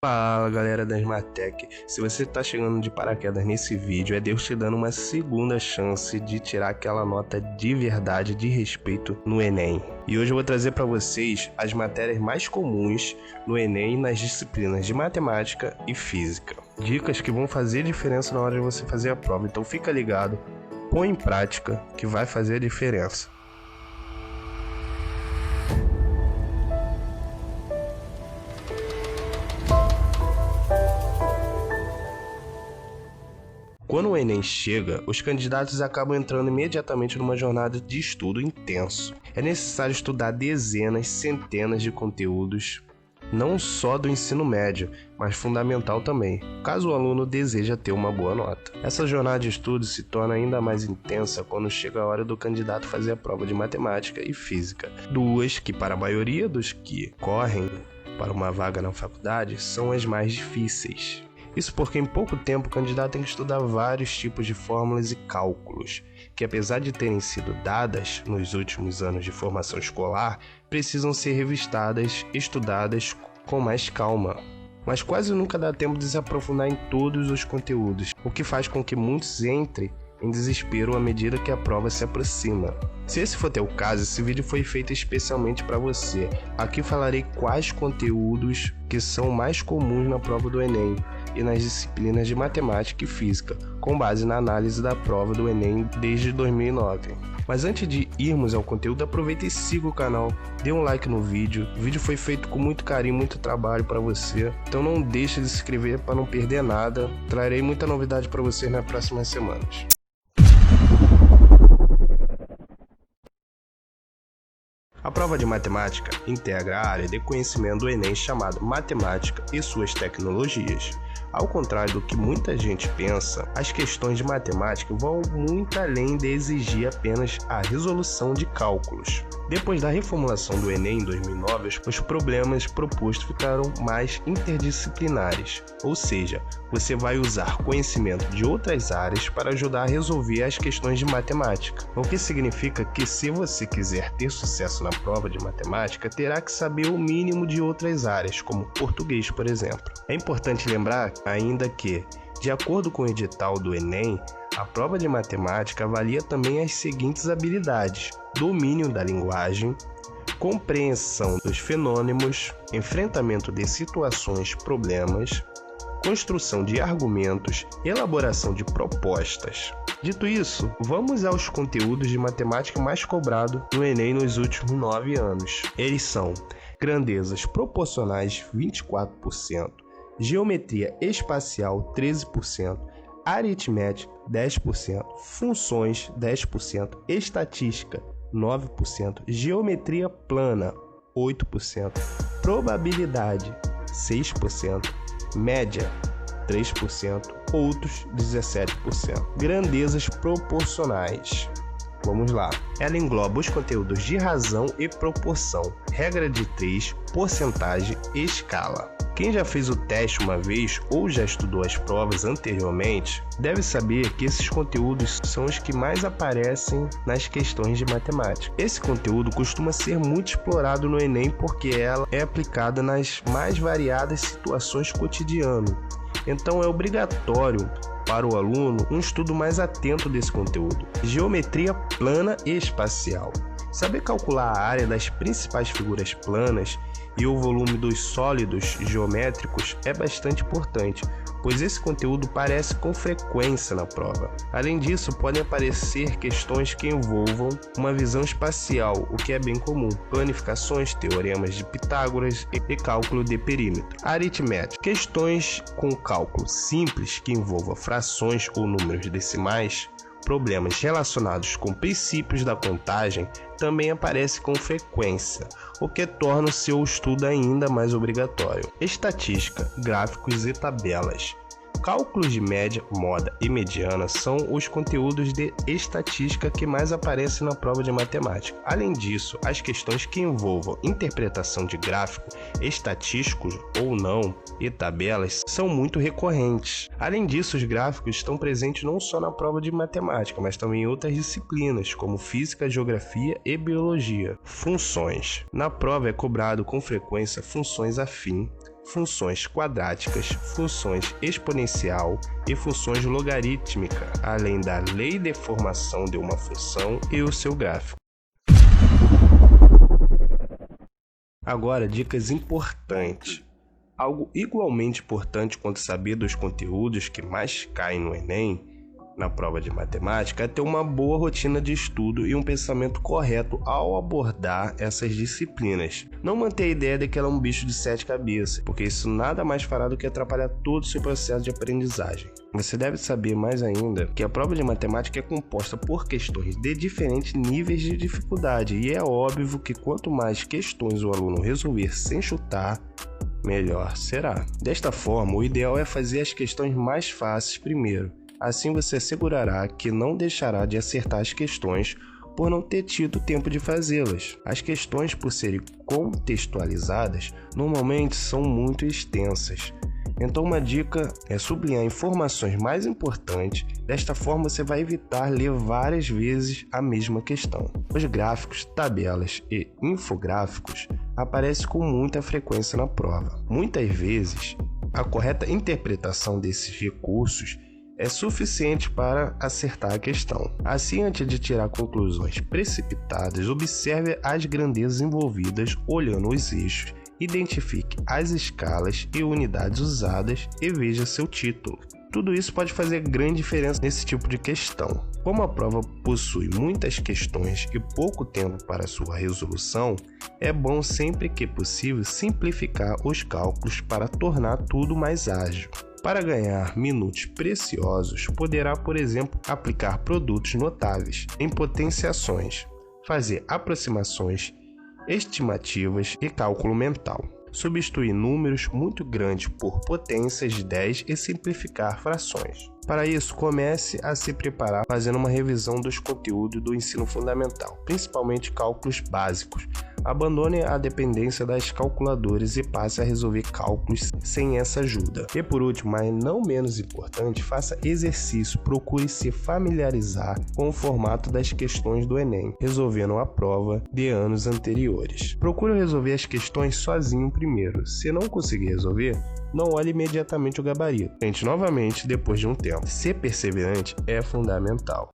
Fala galera da Smartech, se você está chegando de paraquedas nesse vídeo, é Deus te dando uma segunda chance de tirar aquela nota de verdade, de respeito no Enem. E hoje eu vou trazer para vocês as matérias mais comuns no Enem nas disciplinas de matemática e física. Dicas que vão fazer diferença na hora de você fazer a prova, então fica ligado, põe em prática que vai fazer a diferença. Quando o Enem chega, os candidatos acabam entrando imediatamente numa jornada de estudo intenso. É necessário estudar dezenas, centenas de conteúdos, não só do ensino médio, mas fundamental também, caso o aluno deseja ter uma boa nota. Essa jornada de estudo se torna ainda mais intensa quando chega a hora do candidato fazer a prova de matemática e física, duas que para a maioria dos que correm para uma vaga na faculdade são as mais difíceis. Isso porque em pouco tempo o candidato tem que estudar vários tipos de fórmulas e cálculos, que apesar de terem sido dadas nos últimos anos de formação escolar, precisam ser revistadas, estudadas com mais calma. Mas quase nunca dá tempo de se aprofundar em todos os conteúdos, o que faz com que muitos entrem em desespero à medida que a prova se aproxima. Se esse for teu caso, esse vídeo foi feito especialmente para você. Aqui falarei quais conteúdos que são mais comuns na prova do Enem e nas disciplinas de matemática e física, com base na análise da prova do Enem desde 2009. Mas antes de irmos ao conteúdo, aproveita e siga o canal, dê um like no vídeo. O vídeo foi feito com muito carinho, muito trabalho para você, então não deixe de se inscrever para não perder nada. Trarei muita novidade para vocês nas próximas semanas. A prova de matemática integra a área de conhecimento do Enem chamada Matemática e suas tecnologias. Ao contrário do que muita gente pensa, as questões de matemática vão muito além de exigir apenas a resolução de cálculos. Depois da reformulação do Enem em 2009, os problemas propostos ficaram mais interdisciplinares, ou seja, você vai usar conhecimento de outras áreas para ajudar a resolver as questões de matemática. O que significa que se você quiser ter sucesso na prova de matemática, terá que saber o mínimo de outras áreas, como português, por exemplo. É importante lembrar ainda que, de acordo com o edital do Enem, a prova de matemática avalia também as seguintes habilidades: domínio da linguagem, compreensão dos fenômenos, enfrentamento de situações, problemas, construção de argumentos, elaboração de propostas. Dito isso, vamos aos conteúdos de matemática mais cobrado no Enem nos últimos 9 anos. Eles são grandezas proporcionais 24%, geometria espacial 13%, aritmética 10%, funções 10%, estatística 9%, geometria plana 8%, probabilidade 6%, média 3%, outros 17%. Grandezas proporcionais. Vamos lá. Ela engloba os conteúdos de razão e proporção, regra de 3, porcentagem e escala. Quem já fez o teste uma vez ou já estudou as provas anteriormente, deve saber que esses conteúdos são os que mais aparecem nas questões de matemática. Esse conteúdo costuma ser muito explorado no Enem porque ela é aplicada nas mais variadas situações cotidianas. Então é obrigatório para o aluno um estudo mais atento desse conteúdo. Geometria plana e espacial. Saber calcular a área das principais figuras planas e o volume dos sólidos geométricos é bastante importante, pois esse conteúdo aparece com frequência na prova. Além disso, podem aparecer questões que envolvam uma visão espacial, o que é bem comum, planificações, teoremas de Pitágoras e cálculo de perímetro. Aritmética. Questões com cálculo simples que envolvam frações ou números decimais, problemas relacionados com princípios da contagem também aparecem com frequência, o que torna o seu estudo ainda mais obrigatório. Estatística, gráficos e tabelas. Cálculos de média, moda e mediana são os conteúdos de estatística que mais aparecem na prova de matemática. Além disso, as questões que envolvam interpretação de gráfico, estatísticos ou não, e tabelas são muito recorrentes. Além disso, os gráficos estão presentes não só na prova de matemática, mas também em outras disciplinas, como física, geografia e biologia. Funções. Na prova é cobrado com frequência funções afim, funções quadráticas, funções exponencial e funções logarítmica, além da lei de formação de uma função e o seu gráfico. Agora, dicas importantes. Algo igualmente importante quanto saber dos conteúdos que mais caem no Enem, na prova de matemática, é ter uma boa rotina de estudo e um pensamento correto ao abordar essas disciplinas. Não manter a ideia de que ela é um bicho de 7 cabeças, porque isso nada mais fará do que atrapalhar todo o seu processo de aprendizagem. Você deve saber mais ainda que a prova de matemática é composta por questões de diferentes níveis de dificuldade, e é óbvio que quanto mais questões o aluno resolver sem chutar, melhor será. Desta forma, o ideal é fazer as questões mais fáceis primeiro. Assim você assegurará que não deixará de acertar as questões por não ter tido tempo de fazê-las. As questões, por serem contextualizadas, normalmente são muito extensas. Então uma dica é sublinhar informações mais importantes. Desta forma você vai evitar ler várias vezes a mesma questão. Os gráficos, tabelas e infográficos aparecem com muita frequência na prova. Muitas vezes, a correta interpretação desses recursos é suficiente para acertar a questão. Assim, antes de tirar conclusões precipitadas, observe as grandezas envolvidas olhando os eixos, identifique as escalas e unidades usadas e veja seu título. Tudo isso pode fazer grande diferença nesse tipo de questão. Como a prova possui muitas questões e pouco tempo para sua resolução, é bom sempre que possível simplificar os cálculos para tornar tudo mais ágil. Para ganhar minutos preciosos, poderá, por exemplo, aplicar produtos notáveis em potenciações, fazer aproximações, estimativas e cálculo mental, substituir números muito grandes por potências de 10 e simplificar frações. Para isso, comece a se preparar fazendo uma revisão dos conteúdos do ensino fundamental, principalmente cálculos básicos. Abandone a dependência das calculadoras e passe a resolver cálculos sem essa ajuda. E por último, mas não menos importante, faça exercício, procure se familiarizar com o formato das questões do Enem, resolvendo a prova de anos anteriores. Procure resolver as questões sozinho primeiro. Se não conseguir resolver, não olhe imediatamente o gabarito. Tente novamente depois de um tempo. Ser perseverante é fundamental.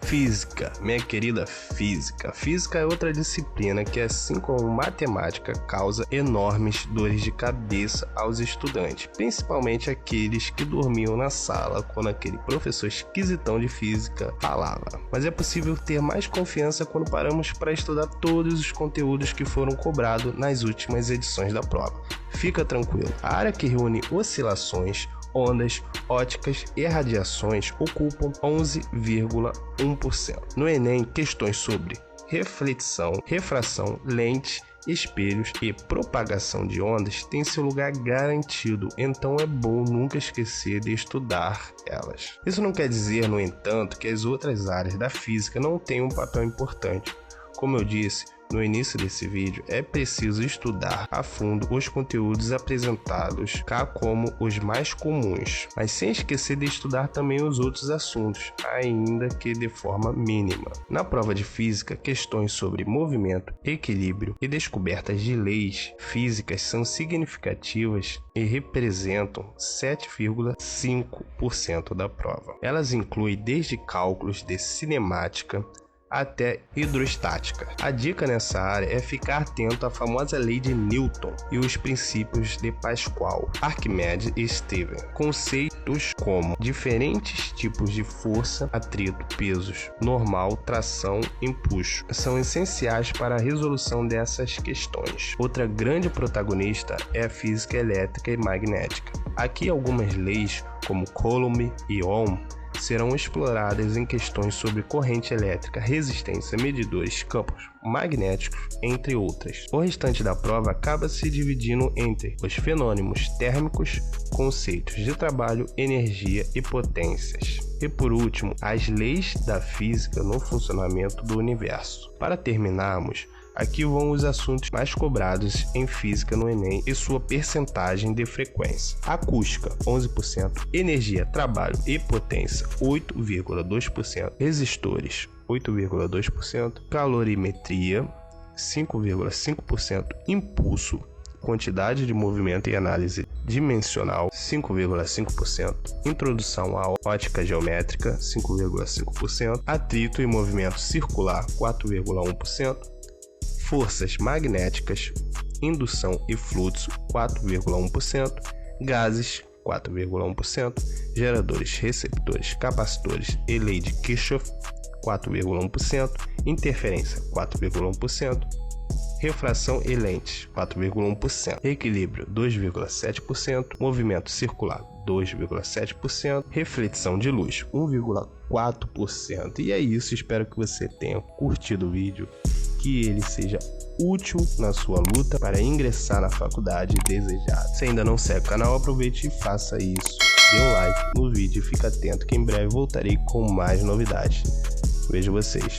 Física, minha querida física. Física é outra disciplina que, assim como matemática, causa enormes dores de cabeça aos estudantes, principalmente aqueles que dormiam na sala quando aquele professor esquisitão de física falava. Mas é possível ter mais confiança quando paramos para estudar todos os conteúdos que foram cobrados nas últimas edições da prova. Fica tranquilo, a área que reúne oscilações, ondas, óticas e radiações ocupam 11,1%. No Enem, questões sobre reflexão, refração, lentes, espelhos e propagação de ondas têm seu lugar garantido, então é bom nunca esquecer de estudar elas. Isso não quer dizer, no entanto, que as outras áreas da física não tenham um papel importante. Como eu disse no início desse vídeo, é preciso estudar a fundo os conteúdos apresentados cá como os mais comuns, mas sem esquecer de estudar também os outros assuntos, ainda que de forma mínima. Na prova de física, questões sobre movimento, equilíbrio e descobertas de leis físicas são significativas e representam 7,5% da prova. Elas incluem desde cálculos de cinemática até hidrostática. A dica nessa área é ficar atento à famosa lei de Newton e os princípios de Pascal, Arquimedes e Steven. Conceitos como diferentes tipos de força, atrito, pesos, normal, tração, empuxo, são essenciais para a resolução dessas questões. Outra grande protagonista é a física elétrica e magnética. Aqui algumas leis, como Coulomb e Ohm, serão exploradas em questões sobre corrente elétrica, resistência, medidores, campos magnéticos, entre outras. O restante da prova acaba se dividindo entre os fenômenos térmicos, conceitos de trabalho, energia e potências. E por último, as leis da física no funcionamento do universo. Para terminarmos, aqui vão os assuntos mais cobrados em física no Enem e sua percentagem de frequência. Acústica, 11%. Energia, trabalho e potência, 8,2%. Resistores, 8,2%. Calorimetria, 5,5%, impulso, quantidade de movimento e análise dimensional, 5,5%, introdução à ótica geométrica, 5,5%, atrito e movimento circular, 4,1%, forças magnéticas, indução e fluxo, 4,1%, gases, 4,1%, geradores, receptores, capacitores e lei de Kirchhoff, 4,1%, interferência, 4,1%, refração e lentes, 4,1%, equilíbrio, 2,7%, movimento circular, 2,7%, reflexão de luz, 1,4%. E é isso, espero que você tenha curtido o vídeo, que ele seja útil na sua luta para ingressar na faculdade desejada. Se ainda não segue o canal, aproveite e faça isso. Dê um like no vídeo e fique atento que em breve voltarei com mais novidades. Vejo vocês.